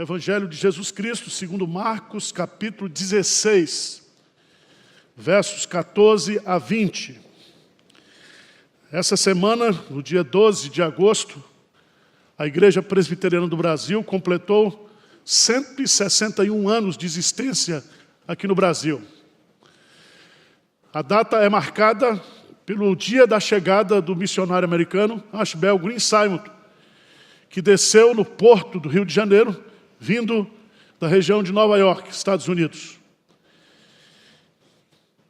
Evangelho de Jesus Cristo, segundo Marcos, capítulo 16, versos 14 a 20. Essa semana, no dia 12 de agosto, a Igreja Presbiteriana do Brasil completou 161 anos de existência aqui no Brasil. A data é marcada pelo dia da chegada do missionário americano Ashbel Green Simon, que desceu no porto do Rio de Janeiro, vindo da região de Nova York, Estados Unidos.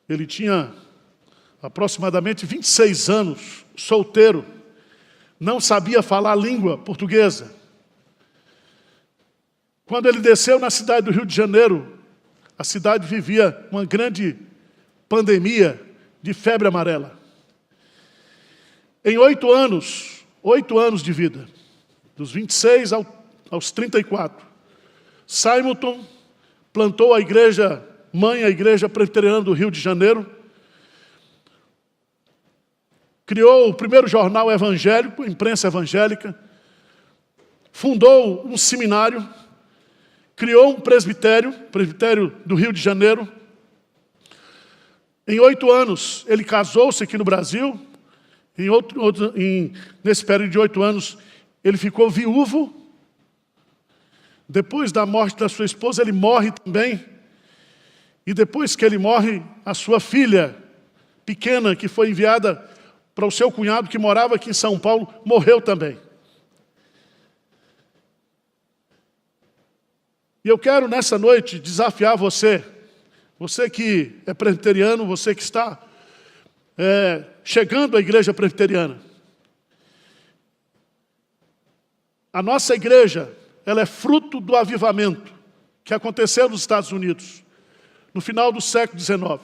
Ele tinha aproximadamente 26 anos, solteiro, não sabia falar a língua portuguesa. Quando ele desceu na cidade do Rio de Janeiro, a cidade vivia uma grande pandemia de febre amarela. Em 8 anos de vida, dos 26 aos 34, Simonton plantou a igreja mãe, a Igreja Presbiteriana do Rio de Janeiro, criou o primeiro jornal evangélico, a imprensa evangélica, fundou um seminário, criou um presbitério do Rio de Janeiro. Em 8 anos, ele casou-se aqui no Brasil. Nesse período de 8 anos, ele ficou viúvo. Depois da morte da sua esposa, ele morre também. E depois que ele morre, a sua filha pequena, que foi enviada para o seu cunhado, que morava aqui em São Paulo, morreu também. E eu quero, nessa noite, desafiar você que é presbiteriano, você que está chegando à Igreja Presbiteriana. A nossa igreja, ela é fruto do avivamento que aconteceu nos Estados Unidos, no final do século XIX.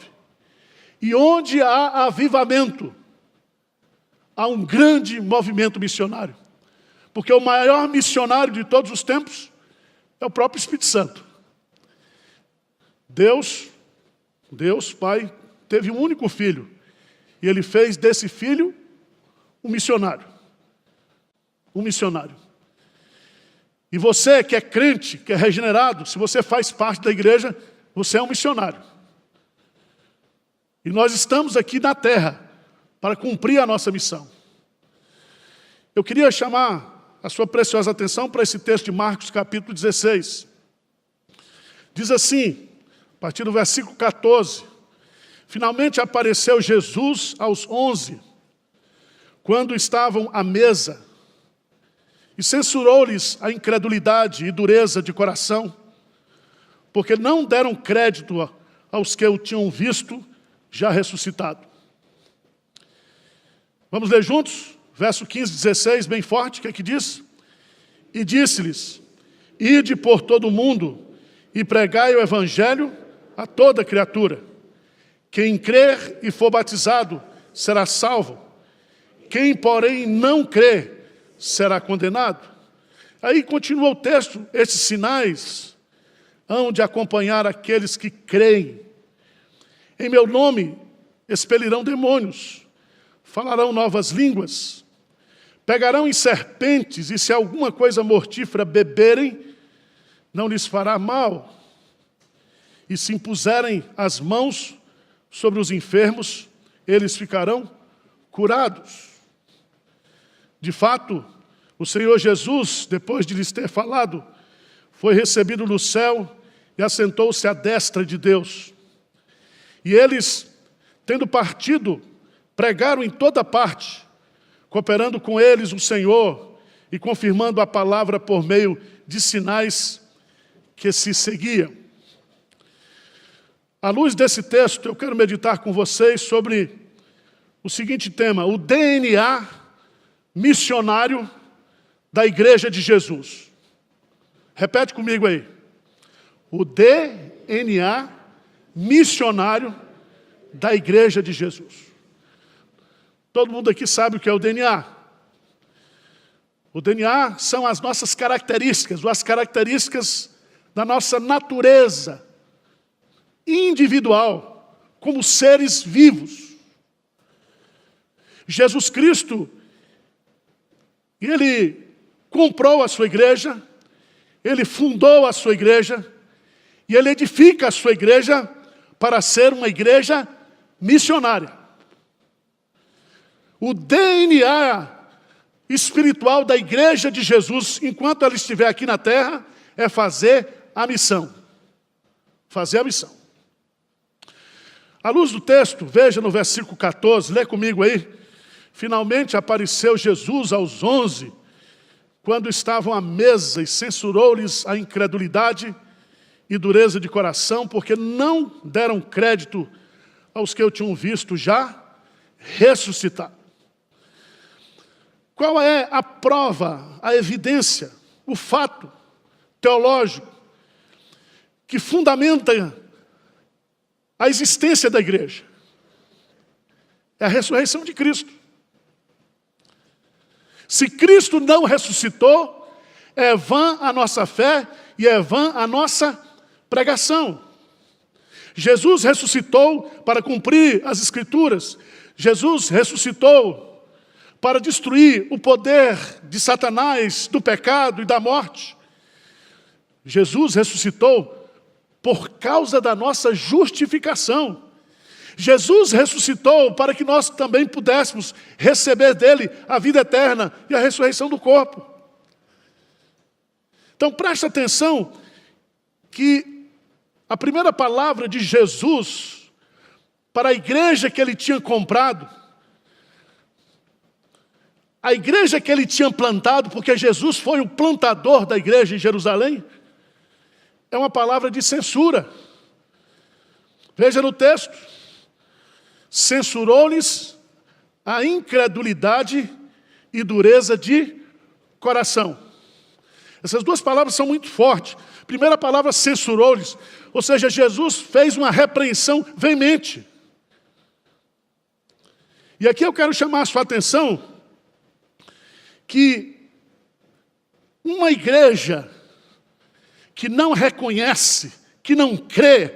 E onde há avivamento, há um grande movimento missionário. Porque o maior missionário de todos os tempos é o próprio Espírito Santo. Deus, Pai, teve um único filho. E Ele fez desse filho um missionário. Um missionário. E você que é crente, que é regenerado, se você faz parte da igreja, você é um missionário. E nós estamos aqui na terra para cumprir a nossa missão. Eu queria chamar a sua preciosa atenção para esse texto de Marcos, capítulo 16. Diz assim, a partir do versículo 14: Finalmente apareceu Jesus aos 11, quando estavam à mesa, e censurou-lhes a incredulidade e dureza de coração, porque não deram crédito aos que o tinham visto já ressuscitado. Vamos ler juntos? Verso 15, 16, bem forte, o que é que diz? E disse-lhes: Ide por todo o mundo e pregai o evangelho a toda criatura. Quem crer e for batizado será salvo. Quem, porém, não crer será condenado. Aí continua o texto: esses sinais hão de acompanhar aqueles que creem. Em meu nome expelirão demônios, falarão novas línguas, pegarão em serpentes, e se alguma coisa mortífera beberem, não lhes fará mal. E se impuserem as mãos sobre os enfermos, eles ficarão curados. De fato, o Senhor Jesus, depois de lhes ter falado, foi recebido no céu e assentou-se à destra de Deus. E eles, tendo partido, pregaram em toda parte, cooperando com eles o Senhor e confirmando a palavra por meio de sinais que se seguiam. À luz desse texto, eu quero meditar com vocês sobre o seguinte tema: o DNA missionário da Igreja de Jesus. Repete comigo aí. O DNA missionário da Igreja de Jesus. Todo mundo aqui sabe o que é o DNA. O DNA são as nossas características, ou as características da nossa natureza individual, como seres vivos. Jesus Cristo, Ele comprou a sua igreja, ele fundou a sua igreja e ele edifica a sua igreja para ser uma igreja missionária. O DNA espiritual da igreja de Jesus, enquanto ela estiver aqui na terra, é fazer a missão. Fazer a missão. À luz do texto, veja no versículo 14, lê comigo aí. Finalmente apareceu Jesus aos 11, quando estavam à mesa, e censurou-lhes a incredulidade e dureza de coração, porque não deram crédito aos que eu tinham visto já ressuscitar. Qual é a prova, a evidência, o fato teológico que fundamenta a existência da igreja? É a ressurreição de Cristo. Se Cristo não ressuscitou, é vã a nossa fé e é vã a nossa pregação. Jesus ressuscitou para cumprir as Escrituras. Jesus ressuscitou para destruir o poder de Satanás, do pecado e da morte. Jesus ressuscitou por causa da nossa justificação. Jesus ressuscitou para que nós também pudéssemos receber dele a vida eterna e a ressurreição do corpo. Então preste atenção que a primeira palavra de Jesus para a igreja que ele tinha comprado, a igreja que ele tinha plantado, porque Jesus foi o plantador da igreja em Jerusalém, é uma palavra de censura. Veja no texto. Censurou-lhes a incredulidade e dureza de coração. Essas duas palavras são muito fortes. Primeira palavra, censurou-lhes, ou seja, Jesus fez uma repreensão veemente. E aqui eu quero chamar a sua atenção que uma igreja que não reconhece, que não crê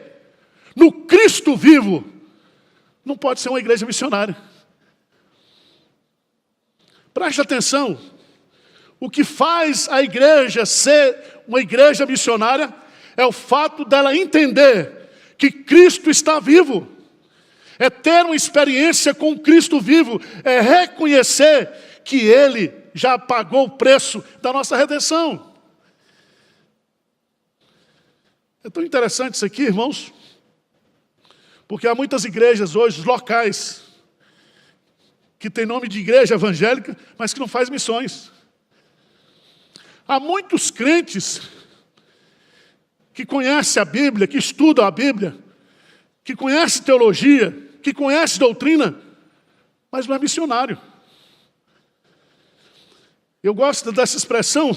no Cristo vivo, não pode ser uma igreja missionária. Preste atenção, o que faz a igreja ser uma igreja missionária é o fato dela entender que Cristo está vivo. É ter uma experiência com o Cristo vivo, é reconhecer que Ele já pagou o preço da nossa redenção. É tão interessante isso aqui, irmãos, porque há muitas igrejas hoje, locais, que tem nome de igreja evangélica, mas que não faz missões. Há muitos crentes que conhecem a Bíblia, que estudam a Bíblia, que conhecem teologia, que conhecem doutrina, mas não é missionário. Eu gosto dessa expressão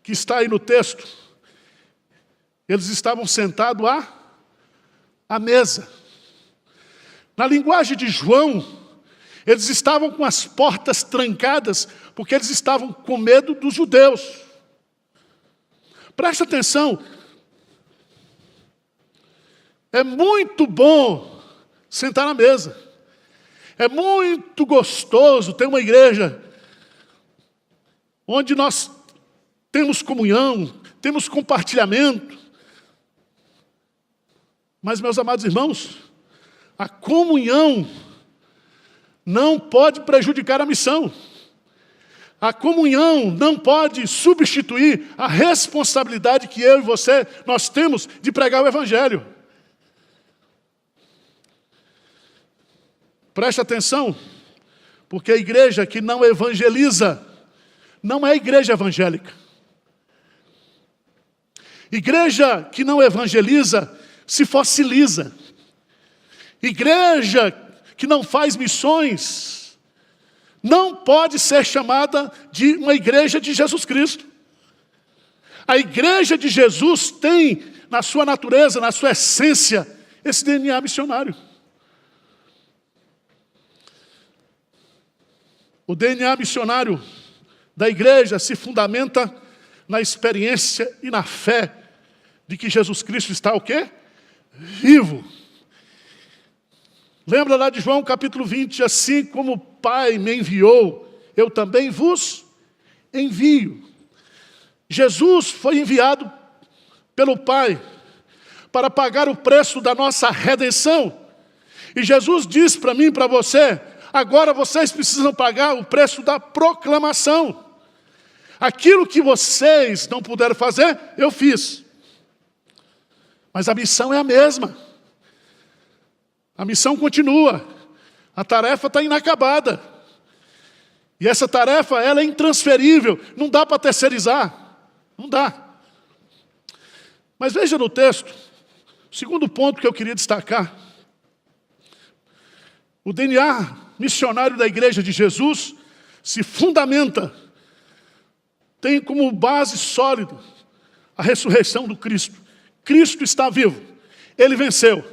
que está aí no texto. Eles estavam sentados à mesa. Na linguagem de João, eles estavam com as portas trancadas, porque eles estavam com medo dos judeus. Preste atenção. É muito bom sentar na mesa. É muito gostoso ter uma igreja onde nós temos comunhão, temos compartilhamento. Mas, meus amados irmãos, a comunhão não pode prejudicar a missão. A comunhão não pode substituir a responsabilidade que eu e você, nós temos de pregar o Evangelho. Preste atenção, porque a igreja que não evangeliza, não é igreja evangélica. Igreja que não evangeliza, se fossiliza. Igreja que não faz missões, não pode ser chamada de uma igreja de Jesus Cristo. A igreja de Jesus tem, na sua natureza, na sua essência, esse DNA missionário. O DNA missionário da igreja se fundamenta na experiência e na fé de que Jesus Cristo está o quê? Vivo. Lembra lá de João capítulo 20, assim como o Pai me enviou, eu também vos envio. Jesus foi enviado pelo Pai para pagar o preço da nossa redenção. E Jesus diz para mim e para você, agora vocês precisam pagar o preço da proclamação. Aquilo que vocês não puderam fazer, eu fiz. Mas a missão é a mesma. A missão continua. A tarefa está inacabada. E essa tarefa, ela é intransferível. Não dá para terceirizar. Não dá. Mas veja no texto, o segundo ponto que eu queria destacar. O DNA missionário da Igreja de Jesus se fundamenta, tem como base sólida a ressurreição do Cristo. Cristo está vivo. Ele venceu.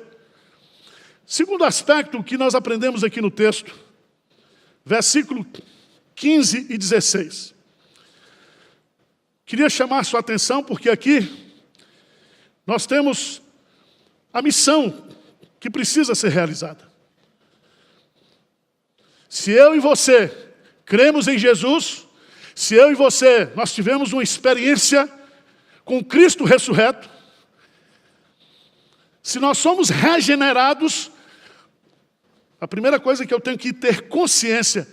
Segundo aspecto que nós aprendemos aqui no texto, versículo 15 e 16. Queria chamar sua atenção porque aqui nós temos a missão que precisa ser realizada. Se eu e você cremos em Jesus, se eu e você, nós tivemos uma experiência com Cristo ressurreto, se nós somos regenerados, a primeira coisa que eu tenho que ter consciência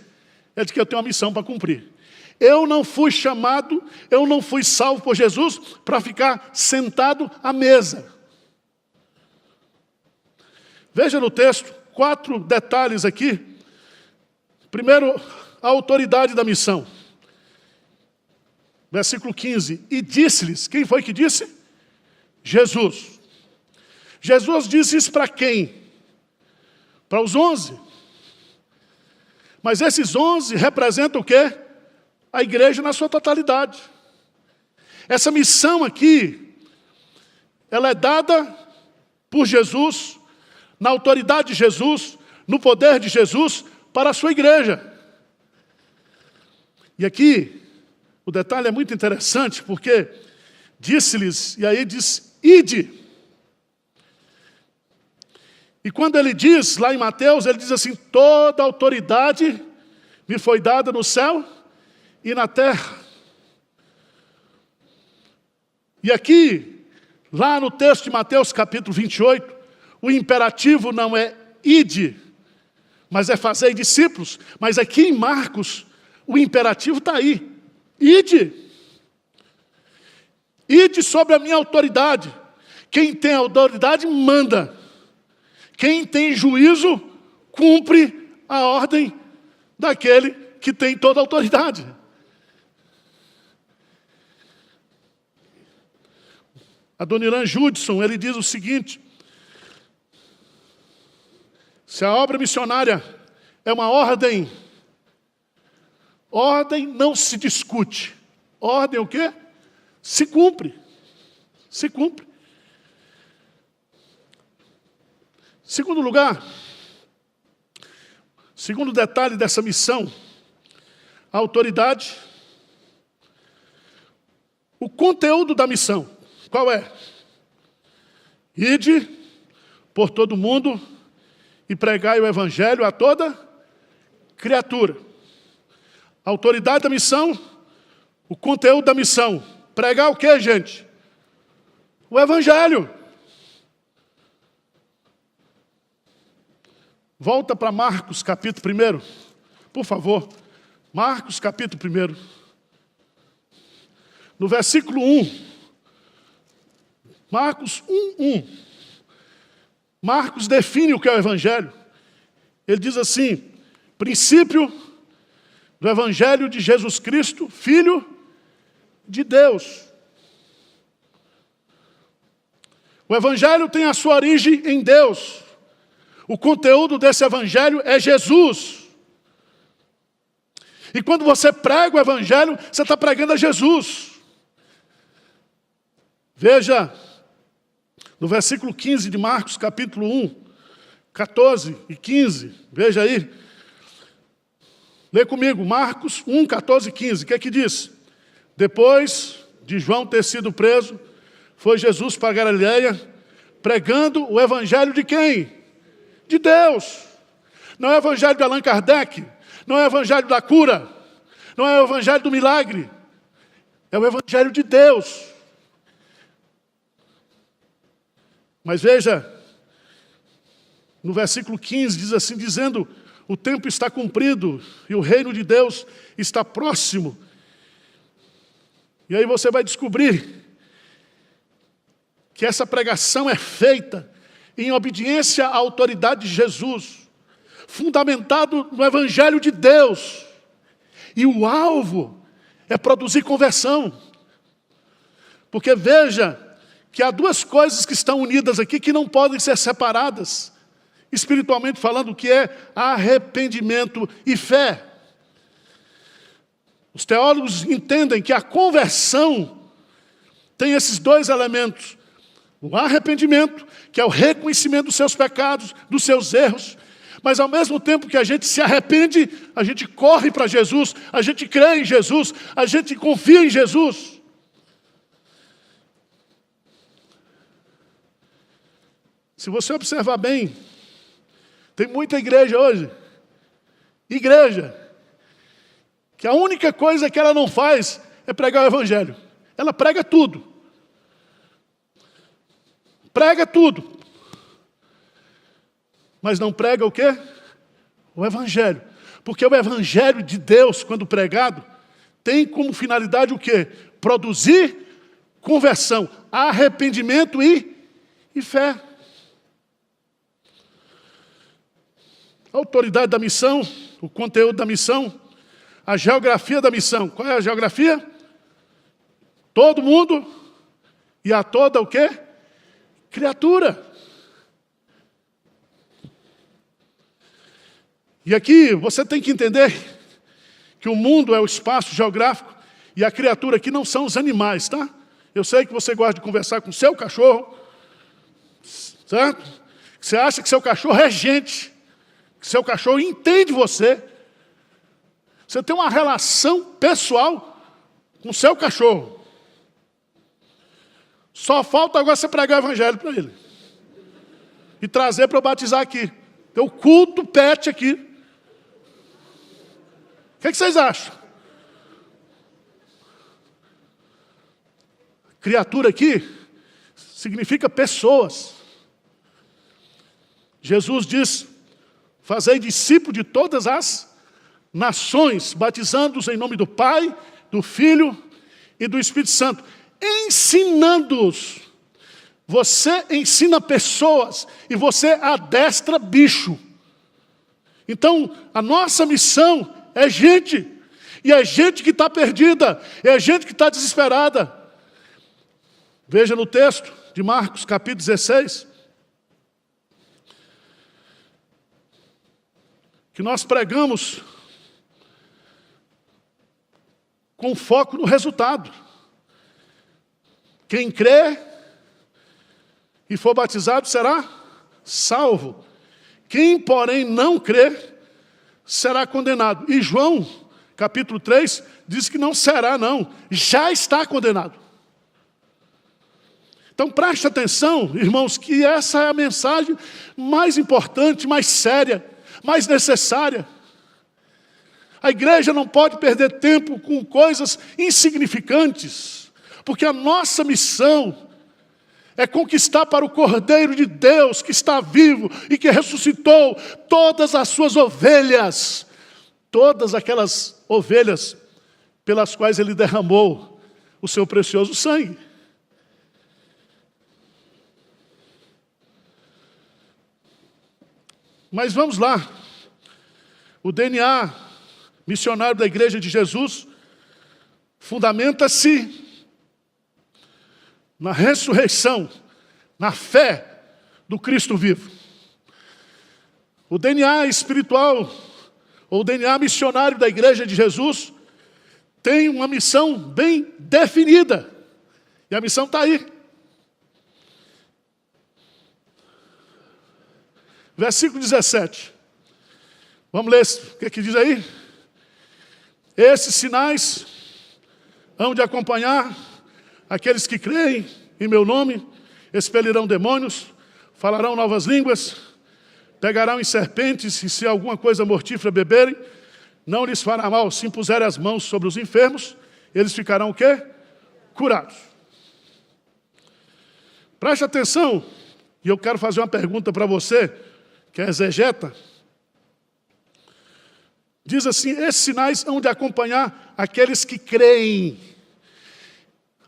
é de que eu tenho uma missão para cumprir. Eu não fui chamado, eu não fui salvo por Jesus para ficar sentado à mesa. Veja no texto, 4 detalhes aqui. Primeiro, a autoridade da missão. Versículo 15. E disse-lhes, quem foi que disse? Jesus. Jesus disse isso para quem? Para os 11. Mas esses 11 representam o quê? A igreja na sua totalidade. Essa missão aqui, ela é dada por Jesus, na autoridade de Jesus, no poder de Jesus, para a sua igreja. E aqui, o detalhe é muito interessante, porque disse-lhes, e aí diz, ide. E quando ele diz, lá em Mateus, ele diz assim, toda autoridade me foi dada no céu e na terra. E aqui, lá no texto de Mateus capítulo 28, o imperativo não é ide, mas é fazer discípulos. Mas aqui em Marcos, o imperativo está aí. Ide. Ide sobre a minha autoridade. Quem tem autoridade, manda. Quem tem juízo, cumpre a ordem daquele que tem toda a autoridade. Adoniran Judson, ele diz o seguinte, se a obra missionária é uma ordem, ordem não se discute. Ordem o quê? Se cumpre. Se cumpre. Segundo lugar, segundo detalhe dessa missão, a autoridade, o conteúdo da missão. Qual é? Ide por todo mundo e pregai o evangelho a toda criatura. A autoridade da missão, o conteúdo da missão. Pregar o que, gente? O evangelho. Volta para Marcos capítulo 1, por favor. Marcos capítulo 1. No versículo 1. Marcos 1:1. Marcos define o que é o evangelho. Ele diz assim, princípio do evangelho de Jesus Cristo, Filho de Deus. O evangelho tem a sua origem em Deus. O conteúdo desse evangelho é Jesus. E quando você prega o evangelho, você está pregando a Jesus. Veja, no versículo 15 de Marcos, capítulo 1, 14 e 15, veja aí. Lê comigo, Marcos 1, 14 e 15, o que é que diz? Depois de João ter sido preso, foi Jesus para a Galileia, pregando o evangelho de quem? De Deus. Não é o evangelho de Allan Kardec, não é o evangelho da cura, Não é o evangelho do milagre. É o evangelho de Deus. Mas veja, no versículo 15 diz assim, dizendo, o tempo está cumprido e o reino de Deus está próximo. E aí você vai descobrir que essa pregação é feita em obediência à autoridade de Jesus, fundamentado no evangelho de Deus. E o alvo é produzir conversão. Porque veja que há duas coisas que estão unidas aqui que não podem ser separadas. Espiritualmente falando, que é arrependimento e fé. Os teólogos entendem que a conversão tem esses dois elementos. O arrependimento, que é o reconhecimento dos seus pecados, dos seus erros. Mas ao mesmo tempo que a gente se arrepende, a gente corre para Jesus, a gente crê em Jesus, a gente confia em Jesus. Se você observar bem, tem muita igreja hoje, que a única coisa que ela não faz é pregar o evangelho. Ela prega tudo. Prega tudo. Mas não prega o quê? O evangelho. Porque o evangelho de Deus, quando pregado, tem como finalidade o quê? Produzir conversão, arrependimento e fé. A autoridade da missão, o conteúdo da missão, a geografia da missão. Qual é a geografia? Todo mundo e a toda o quê? Criatura. E aqui você tem que entender que o mundo é o espaço geográfico e a criatura aqui não são os animais, tá? Eu sei que você gosta de conversar com seu cachorro, certo? Você acha que seu cachorro é gente, que seu cachorro entende você. Você tem uma relação pessoal com seu cachorro. Só falta agora você pregar o evangelho para ele. E trazer para eu batizar aqui. Tem o culto pet aqui. O que vocês acham? Criatura aqui significa pessoas. Jesus diz, fazei discípulo de todas as nações, batizando-os em nome do Pai, do Filho e do Espírito Santo, ensinando-os. Você ensina pessoas e você adestra bicho. Então, a nossa missão é gente. E é gente que está perdida, é gente que está desesperada. Veja no texto de Marcos, capítulo 16, que nós pregamos com foco no resultado. Quem crê e for batizado será salvo. Quem, porém, não crê, será condenado. E João, capítulo 3, diz que não será, não. Já está condenado. Então preste atenção, irmãos, que essa é a mensagem mais importante, mais séria, mais necessária. A igreja não pode perder tempo com coisas insignificantes, porque a nossa missão é conquistar para o Cordeiro de Deus, que está vivo e que ressuscitou todas as suas ovelhas, todas aquelas ovelhas pelas quais ele derramou o seu precioso sangue. Mas vamos lá. O DNA missionário da Igreja de Jesus fundamenta-se na ressurreição, na fé do Cristo vivo. O DNA espiritual, ou o DNA missionário da Igreja de Jesus, tem uma missão bem definida. E a missão está aí. Versículo 17. Vamos ler o que diz aí? Esses sinais hão de acompanhar aqueles que creem em meu nome, expelirão demônios, falarão novas línguas, pegarão em serpentes, e se alguma coisa mortífera beberem, não lhes fará mal se impuserem as mãos sobre os enfermos, eles ficarão o quê? Curados. Preste atenção, e eu quero fazer uma pergunta para você, que é exegeta. Diz assim, esses sinais hão de acompanhar aqueles que creem.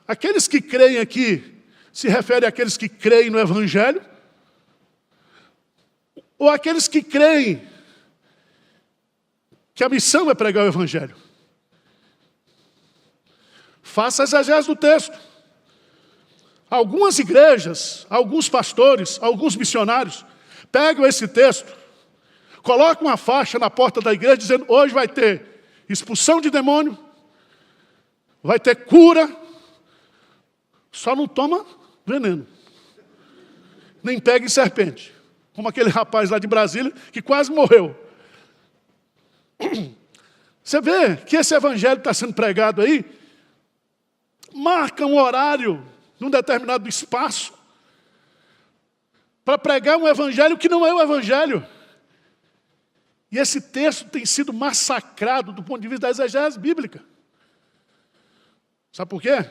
Aqueles que creem aqui, se refere àqueles que creem no Evangelho? Ou aqueles que creem que a missão é pregar o Evangelho? Faça a exegese do texto. Algumas igrejas, alguns pastores, alguns missionários, pegam esse texto, colocam uma faixa na porta da igreja dizendo, hoje vai ter expulsão de demônio, vai ter cura, só não toma veneno. Nem pega em serpente. Como aquele rapaz lá de Brasília, que quase morreu. Você vê que esse evangelho está sendo pregado aí, marca um horário, num determinado espaço, para pregar um evangelho que não é o evangelho. E esse texto tem sido massacrado do ponto de vista da exegese bíblica. Sabe por quê?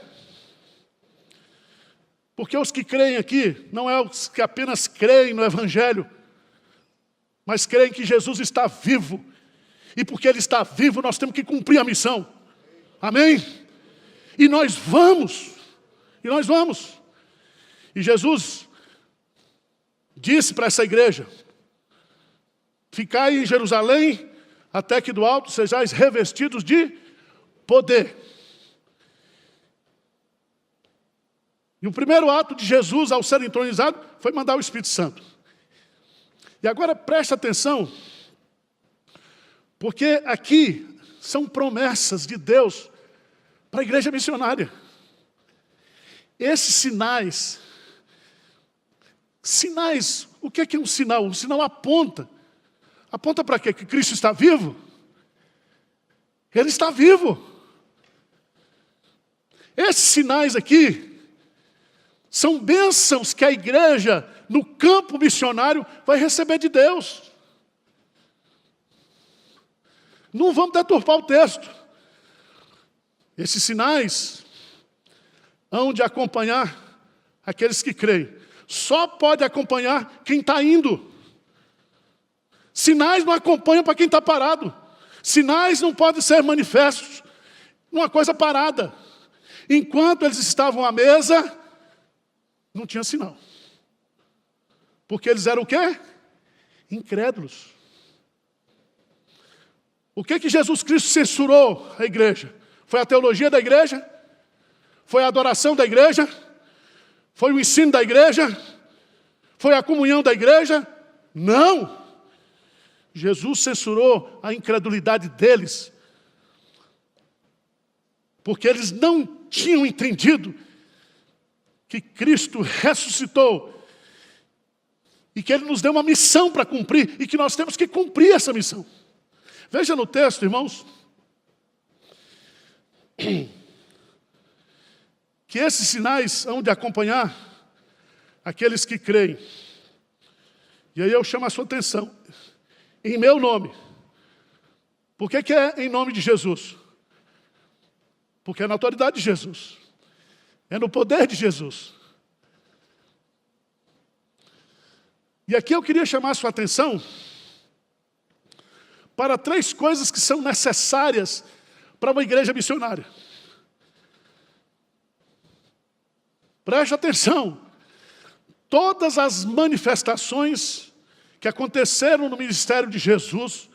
Porque os que creem aqui, não é os que apenas creem no evangelho, mas creem que Jesus está vivo. E porque Ele está vivo, nós temos que cumprir a missão. Amém? E nós vamos. E Jesus disse para essa igreja, ficai em Jerusalém, até que do alto sejais revestidos de poder. E o primeiro ato de Jesus ao ser entronizado foi mandar o Espírito Santo. E agora preste atenção, porque aqui são promessas de Deus para a igreja missionária. Esses sinais, o que é um sinal? Um sinal aponta. Aponta para quê? Que Cristo está vivo? Ele está vivo. Esses sinais aqui são bênçãos que a igreja, no campo missionário, vai receber de Deus. Não vamos deturpar o texto. Esses sinais hão de acompanhar aqueles que creem. Só pode acompanhar quem está indo. Sinais não acompanham para quem está parado. Sinais não podem ser manifestos numa coisa parada. Enquanto eles estavam à mesa, não tinha sinal. Porque eles eram o quê? Incrédulos. O que Jesus Cristo censurou a igreja? Foi a teologia da igreja? Foi a adoração da igreja? Foi o ensino da igreja? Foi a comunhão da igreja? Não! Jesus censurou a incredulidade deles, porque eles não tinham entendido que Cristo ressuscitou e que Ele nos deu uma missão para cumprir e que nós temos que cumprir essa missão. Veja no texto, irmãos, que esses sinais hão de acompanhar aqueles que creem. E aí eu chamo a sua atenção. Em meu nome. Por que é em nome de Jesus? Porque é na autoridade de Jesus. É no poder de Jesus. E aqui eu queria chamar a sua atenção para 3 coisas que são necessárias para uma igreja missionária. Preste atenção. Todas as manifestações que aconteceram no ministério de Jesus,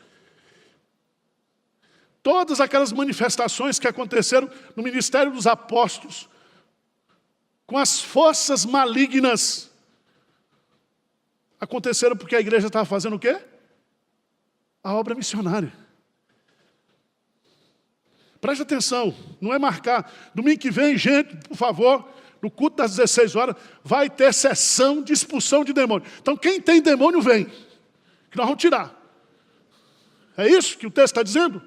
todas aquelas manifestações que aconteceram no ministério dos apóstolos, com as forças malignas, aconteceram porque a igreja estava fazendo o quê? A obra missionária. Preste atenção, não é marcar. Domingo que vem, gente, por favor, no culto das 16 horas, vai ter sessão de expulsão de demônio. Então, quem tem demônio, vem, que nós vamos tirar. É isso que o texto está dizendo?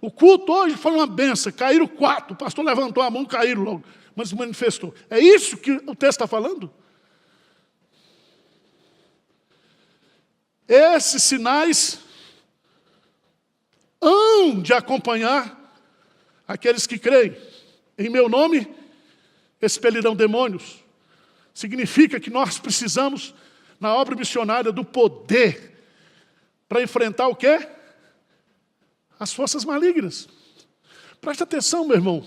O culto hoje foi uma benção, caíram 4, o pastor levantou a mão, caíram logo, mas manifestou. É isso que o texto está falando? Esses sinais hão de acompanhar aqueles que creem. Em meu nome expelirão demônios. Significa que nós precisamos, na obra missionária, do poder para enfrentar o quê? As forças malignas. Preste atenção, meu irmão.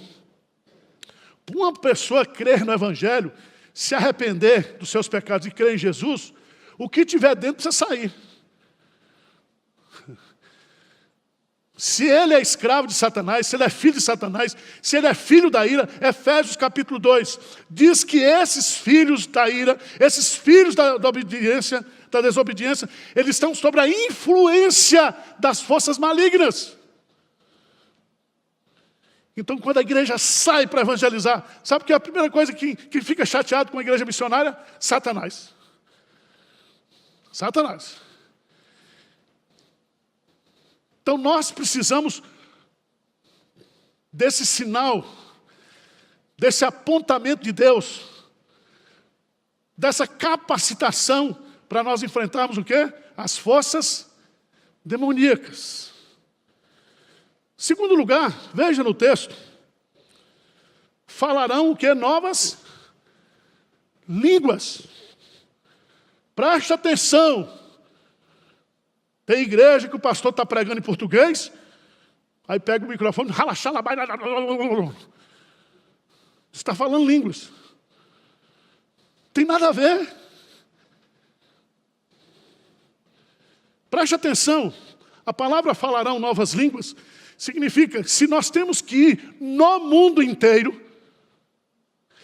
Para uma pessoa crer no Evangelho, se arrepender dos seus pecados e crer em Jesus, o que tiver dentro precisa sair. Se ele é escravo de Satanás, se ele é filho de Satanás, se ele é filho da ira, Efésios capítulo 2, diz que esses filhos da ira, esses filhos da obediência, da desobediência, eles estão sob a influência das forças malignas. Então, quando a igreja sai para evangelizar, sabe que é a primeira coisa que fica chateado com a igreja missionária? Satanás. Satanás. Então, nós precisamos desse sinal, desse apontamento de Deus, dessa capacitação para nós enfrentarmos o quê? As forças demoníacas. Segundo lugar, veja no texto, falarão o quê? Novas línguas. Preste atenção. Tem igreja que o pastor está pregando em português, aí pega o microfone, está falando línguas. Tem nada a ver. Preste atenção, a palavra falarão novas línguas significa que se nós temos que ir no mundo inteiro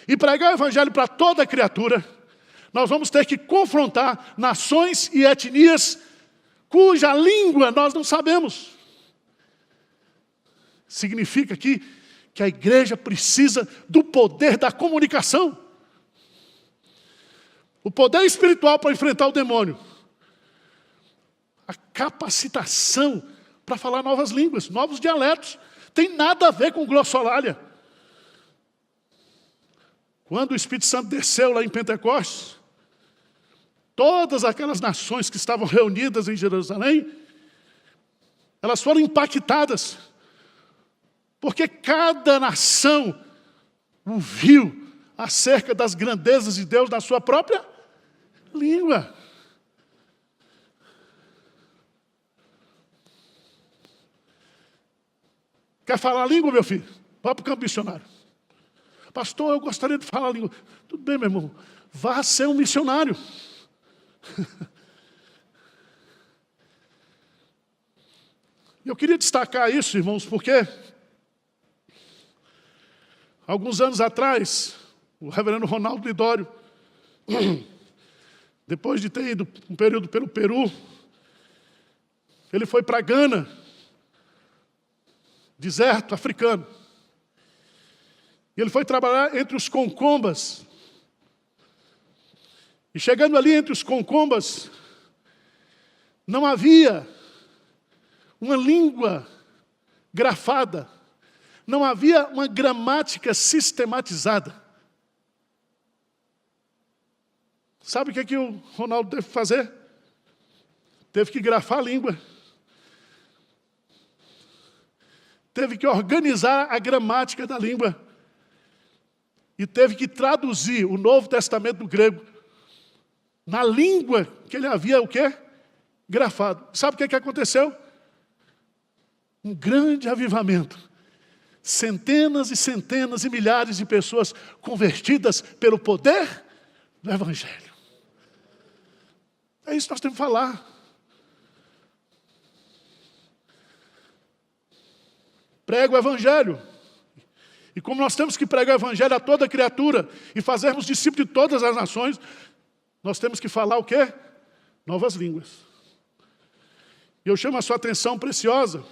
e pregar o evangelho para toda criatura, nós vamos ter que confrontar nações e etnias cuja língua nós não sabemos. Significa aqui que a igreja precisa do poder da comunicação. O poder espiritual para enfrentar o demônio. A capacitação para falar novas línguas, novos dialetos. Tem nada a ver com glossolalia. Quando o Espírito Santo desceu lá em Pentecostes, todas aquelas nações que estavam reunidas em Jerusalém, elas foram impactadas, porque cada nação ouviu acerca das grandezas de Deus na sua própria língua. Quer falar a língua, meu filho? Vá para o campo missionário. Pastor, eu gostaria de falar a língua. Tudo bem, meu irmão. Vá ser um missionário. Eu queria destacar isso, irmãos, porque alguns anos atrás, o reverendo Ronaldo Lidório, depois de ter ido um período pelo Peru, ele foi para Gana, deserto africano. E ele foi trabalhar entre os concombas. E chegando ali entre os concombas, não havia uma língua grafada, não havia uma gramática sistematizada. Sabe o que o Ronaldo teve que fazer? Teve que grafar a língua. Teve que organizar a gramática da língua. E teve que traduzir o Novo Testamento do grego na língua que ele havia o quê? Grafado. Sabe o que aconteceu? Um grande avivamento. Centenas e centenas e milhares de pessoas convertidas pelo poder do Evangelho. É isso que nós temos que falar. Prega o Evangelho. E como nós temos que pregar o Evangelho a toda criatura e fazermos discípulos de todas as nações, nós temos que falar o quê? Novas línguas. E eu chamo a sua atenção preciosa,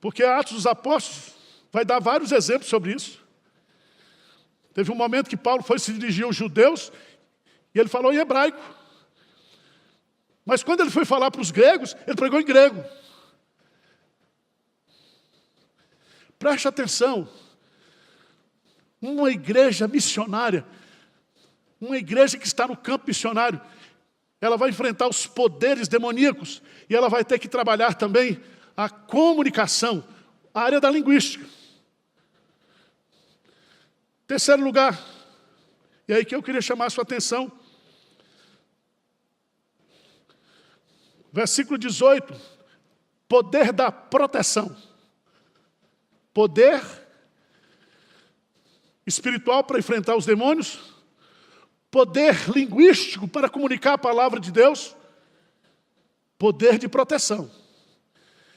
porque Atos dos Apóstolos vai dar vários exemplos sobre isso. Teve um momento que Paulo foi se dirigir aos judeus e ele falou em hebraico. Mas quando ele foi falar para os gregos, ele pregou em grego. Preste atenção. Uma igreja missionária Uma igreja que está no campo missionário, ela vai enfrentar os poderes demoníacos e ela vai ter que trabalhar também a comunicação, a área da linguística. Terceiro lugar, e aí que eu queria chamar a sua atenção, versículo 18, poder da proteção. Poder espiritual para enfrentar os demônios, poder linguístico para comunicar a palavra de Deus, poder de proteção.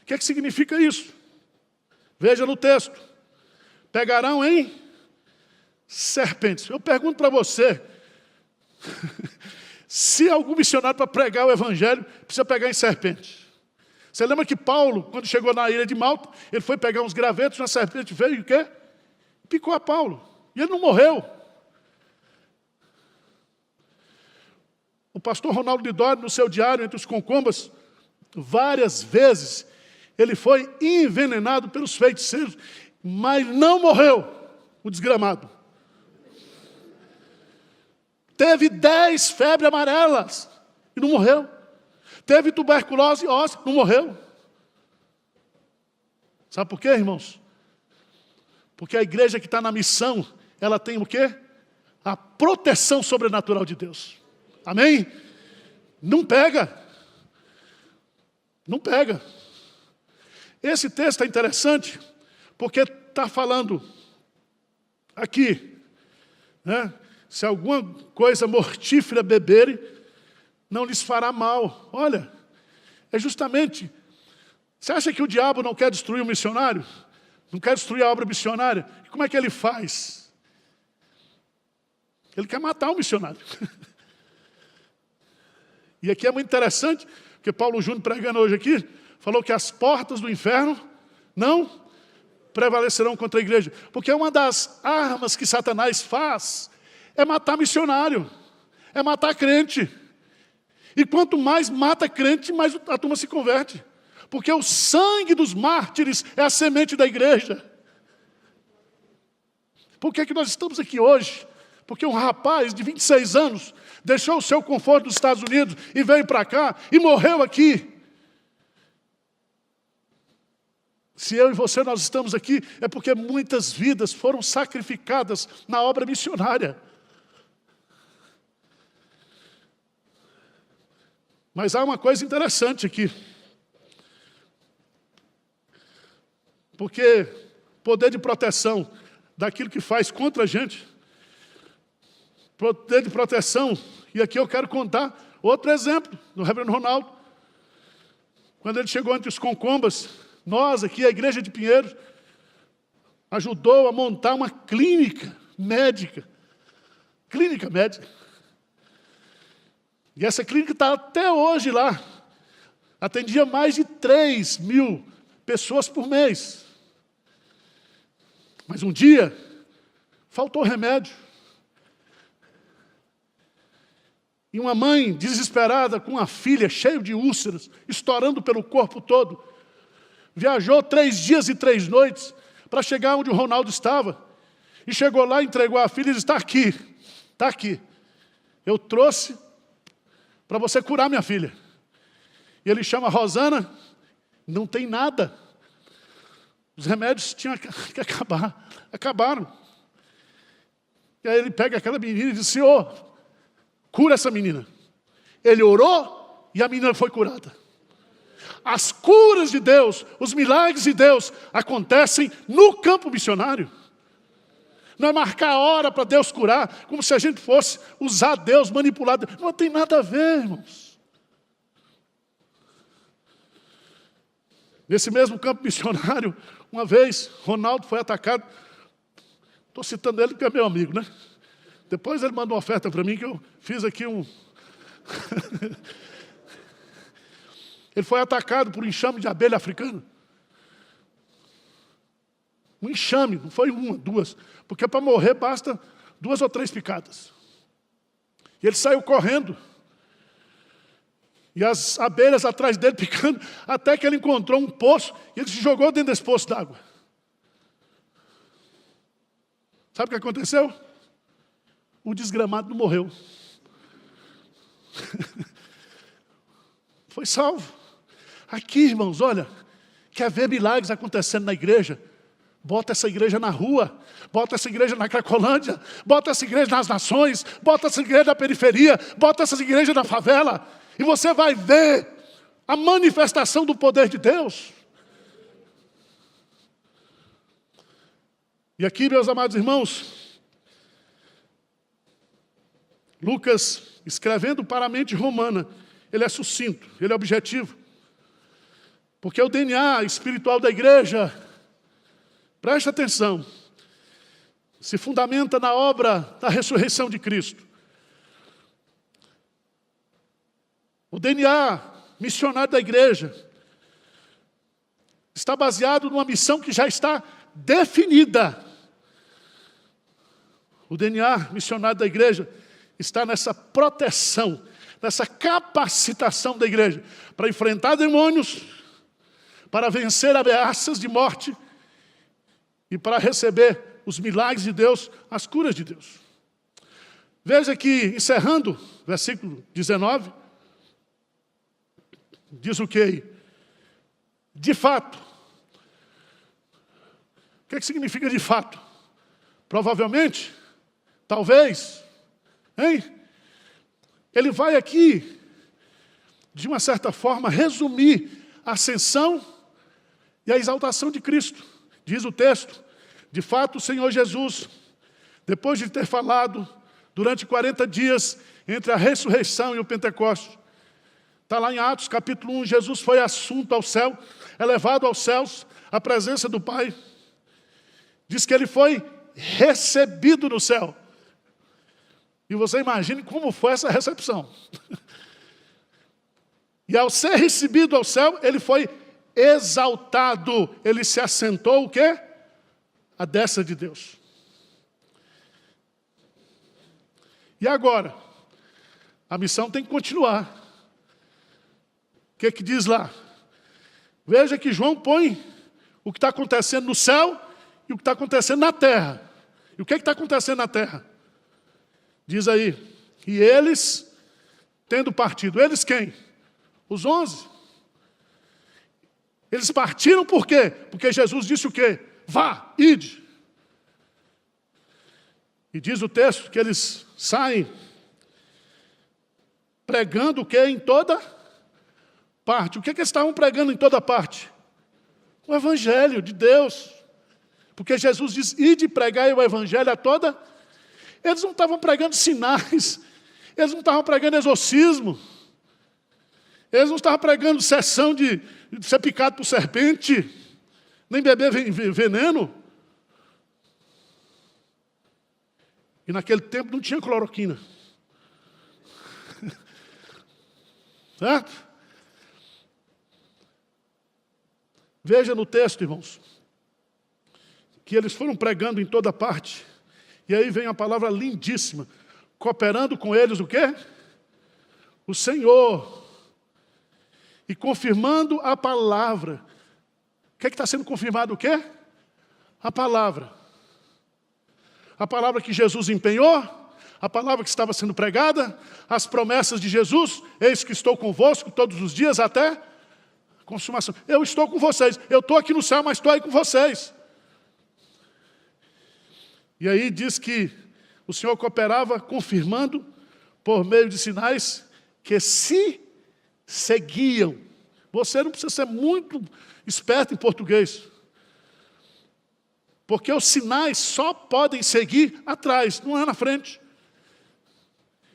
O que é que significa isso? Veja no texto. Pegarão em serpentes. Eu pergunto para você, se algum missionário para pregar o evangelho precisa pegar em serpente. Você lembra que Paulo, quando chegou na ilha de Malta, ele foi pegar uns gravetos, uma serpente veio e o quê? Picou a Paulo. E ele não morreu. O pastor Ronaldo Lidório, no seu diário, entre os concombas, várias vezes, ele foi envenenado pelos feiticeiros, mas não morreu, o desgramado. Teve 10 febres amarelas e não morreu. Teve tuberculose óssea, não morreu. Sabe por quê, irmãos? Porque a igreja que está na missão, ela tem o quê? A proteção sobrenatural de Deus. Amém? Não pega. Não pega. Esse texto é interessante, porque está falando aqui, né? Se alguma coisa mortífera beberem, não lhes fará mal. Olha, é justamente, você acha que o diabo não quer destruir o missionário? Não quer destruir a obra missionária? E como é que ele faz? Ele quer matar o missionário. E aqui é muito interessante, porque Paulo Júnior pregando hoje aqui, falou que as portas do inferno não prevalecerão contra a igreja. Porque uma das armas que Satanás faz é matar missionário, é matar crente. E quanto mais mata crente, mais a turma se converte. Porque o sangue dos mártires é a semente da igreja. Por que nós estamos aqui hoje? Porque um rapaz de 26 anos deixou o seu conforto nos Estados Unidos e veio para cá e morreu aqui. Se eu e você nós estamos aqui, é porque muitas vidas foram sacrificadas na obra missionária. Mas há uma coisa interessante aqui. Porque poder de proteção daquilo que faz contra a gente, poder de proteção, e aqui eu quero contar outro exemplo do reverendo Ronaldo. Quando ele chegou entre os concombas, nós aqui, a igreja de Pinheiros, ajudou a montar uma clínica médica. Clínica médica. E essa clínica está até hoje lá. Atendia mais de 3.000 pessoas por mês. Mas um dia, faltou remédio. E uma mãe desesperada, com uma filha cheia de úlceras, estourando pelo corpo todo, viajou 3 dias e 3 noites para chegar onde o Ronaldo estava. E chegou lá, entregou a filha e disse, está aqui. Eu trouxe para você curar minha filha. E ele chama a Rosana, não tem nada. Os remédios tinham que acabar. Acabaram. E aí ele pega aquela menina e diz, Senhor, cura essa menina. Ele orou e a menina foi curada. As curas de Deus, os milagres de Deus acontecem no campo missionário. Não é marcar a hora para Deus curar, como se a gente fosse usar Deus, manipular Deus. Não tem nada a ver, irmãos. Nesse mesmo campo missionário, uma vez, Ronaldo foi atacado. Estou citando ele porque é meu amigo, né? Depois ele mandou uma oferta para mim que eu fiz aqui um... Ele foi atacado por um enxame de abelha africana. Um enxame, não foi uma, 2. Porque para morrer basta 2 ou 3 picadas. E ele saiu correndo. E as abelhas atrás dele picando, até que ele encontrou um poço e ele se jogou dentro desse poço d'água. Sabe o que aconteceu? o desgramado não morreu. Foi salvo. Aqui, irmãos, olha, quer ver milagres acontecendo na igreja? Bota essa igreja na rua, bota essa igreja na Cracolândia, bota essa igreja nas nações, bota essa igreja na periferia, bota essa igreja na favela, e você vai ver a manifestação do poder de Deus. E aqui, meus amados irmãos, Lucas, escrevendo para a mente romana, ele é sucinto, ele é objetivo. Porque o DNA espiritual da igreja, preste atenção, se fundamenta na obra da ressurreição de Cristo. O DNA missionário da igreja está baseado numa missão que já está definida. O DNA missionário da igreja está nessa proteção, nessa capacitação da igreja para enfrentar demônios, para vencer ameaças de morte e para receber os milagres de Deus, as curas de Deus. Veja que, encerrando, versículo 19, diz o quê? De fato. O que significa de fato? Provavelmente, talvez, hein? Ele vai aqui, de uma certa forma, resumir a ascensão e a exaltação de Cristo. Diz o texto, de fato o Senhor Jesus, depois de ter falado durante 40 dias entre a ressurreição e o Pentecostes, está lá em Atos capítulo 1, Jesus foi assunto ao céu, elevado aos céus, à presença do Pai. Diz que ele foi recebido no céu. E você imagine como foi essa recepção. E ao ser recebido ao céu, ele foi exaltado. Ele se assentou o quê? À destra de Deus. E agora? A missão tem que continuar. O que diz lá? Veja que João põe o que está acontecendo no céu e o que está acontecendo na terra. E o que está acontecendo na terra? Diz aí, e eles, tendo partido, eles quem? Os 11. Eles partiram por quê? Porque Jesus disse o quê? Vá, ide. E diz o texto que eles saem pregando o quê? Em toda parte. O que eles estavam pregando em toda parte? O Evangelho de Deus. Porque Jesus diz, ide pregai o Evangelho a toda. Eles não estavam pregando sinais. Eles não estavam pregando exorcismo. Eles não estavam pregando sessão de ser picado por serpente, nem beber veneno. E naquele tempo não tinha cloroquina. Certo? Veja no texto, irmãos, que eles foram pregando em toda parte. E aí vem a palavra lindíssima. Cooperando com eles o quê? O Senhor. E confirmando a palavra. O que está sendo confirmado o quê? A palavra. A palavra que Jesus empenhou, a palavra que estava sendo pregada, as promessas de Jesus, eis que estou convosco todos os dias até a consumação. Eu estou com vocês, eu estou aqui no céu, mas estou aí com vocês. E aí diz que o Senhor cooperava confirmando por meio de sinais que se seguiam. Você não precisa ser muito esperto em português. Porque os sinais só podem seguir atrás, não é na frente.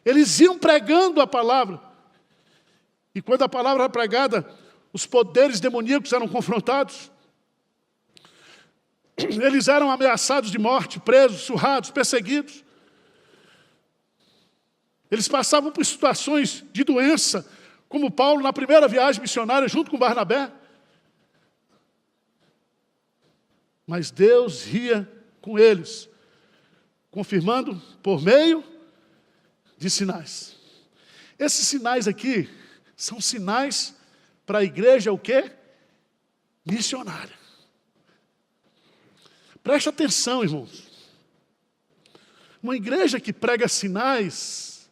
Eles iam pregando a palavra. E quando a palavra era pregada, os poderes demoníacos eram confrontados. Eles eram ameaçados de morte, presos, surrados, perseguidos. Eles passavam por situações de doença, como Paulo na primeira viagem missionária junto com Barnabé. Mas Deus ia com eles, confirmando por meio de sinais. Esses sinais aqui são sinais para a igreja o quê? Missionária. Preste atenção, irmãos. Uma igreja que prega sinais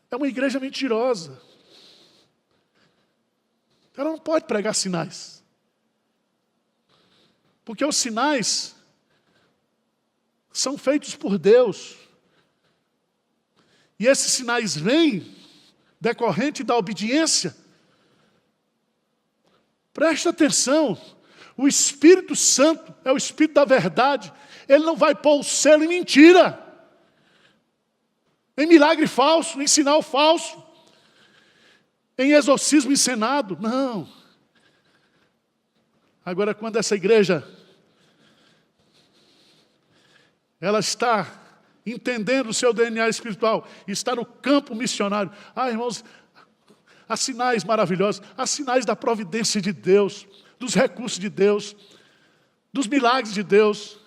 é uma igreja mentirosa. Ela não pode pregar sinais. Porque os sinais são feitos por Deus. E esses sinais vêm decorrente da obediência. Presta atenção. O Espírito Santo é o Espírito da verdade. Ele não vai pôr o selo em mentira, em milagre falso, em sinal falso, em exorcismo encenado. Não. Agora, quando essa igreja ela está entendendo o seu DNA espiritual, está no campo missionário. Irmãos, há sinais maravilhosos, há sinais da providência de Deus, dos recursos de Deus, dos milagres de Deus.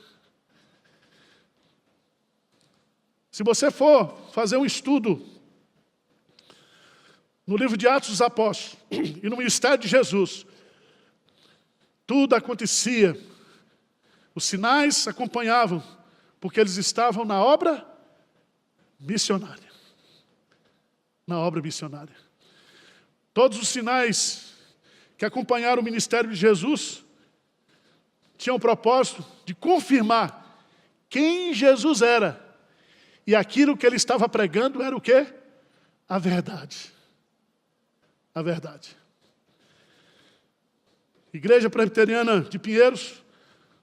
Se você for fazer um estudo no livro de Atos dos Apóstolos e no ministério de Jesus, tudo acontecia, os sinais acompanhavam, porque eles estavam na obra missionária. Na obra missionária. Todos os sinais que acompanharam o ministério de Jesus tinham o propósito de confirmar quem Jesus era. E aquilo que ele estava pregando era o quê? A verdade. A verdade. Igreja Presbiteriana de Pinheiros,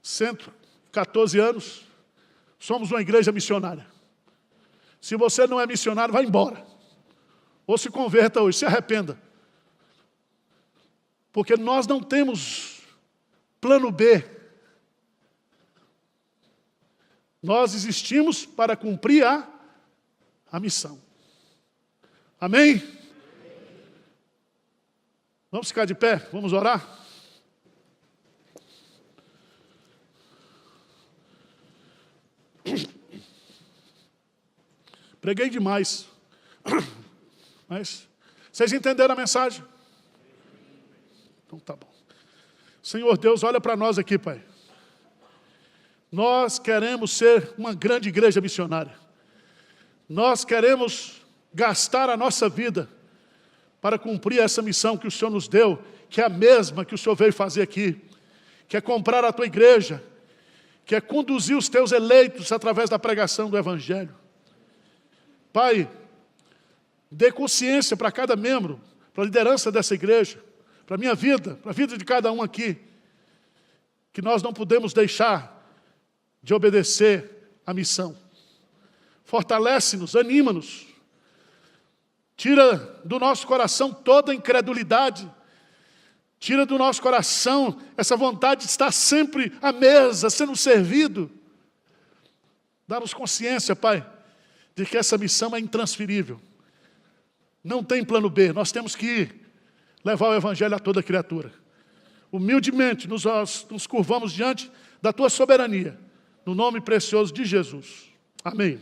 114 anos. Somos uma igreja missionária. Se você não é missionário, vá embora. Ou se converta hoje, se arrependa. Porque nós não temos plano B. Nós existimos para cumprir a missão. Amém? Vamos ficar de pé, vamos orar? Preguei demais. Mas vocês entenderam a mensagem? Então tá bom. Senhor Deus, olha para nós aqui, Pai. Nós queremos ser uma grande igreja missionária. Nós queremos gastar a nossa vida para cumprir essa missão que o Senhor nos deu, que é a mesma que o Senhor veio fazer aqui, que é comprar a tua igreja, que é conduzir os teus eleitos através da pregação do Evangelho. Pai, dê consciência para cada membro, para a liderança dessa igreja, para a minha vida, para a vida de cada um aqui, que nós não podemos deixar de obedecer à missão. Fortalece-nos, anima-nos, tira do nosso coração toda a incredulidade, tira do nosso coração essa vontade de estar sempre à mesa, sendo servido. Dá-nos consciência, Pai, de que essa missão é intransferível. Não tem plano B, nós temos que ir levar o Evangelho a toda criatura. Humildemente nos curvamos diante da Tua soberania, no nome precioso de Jesus. Amém.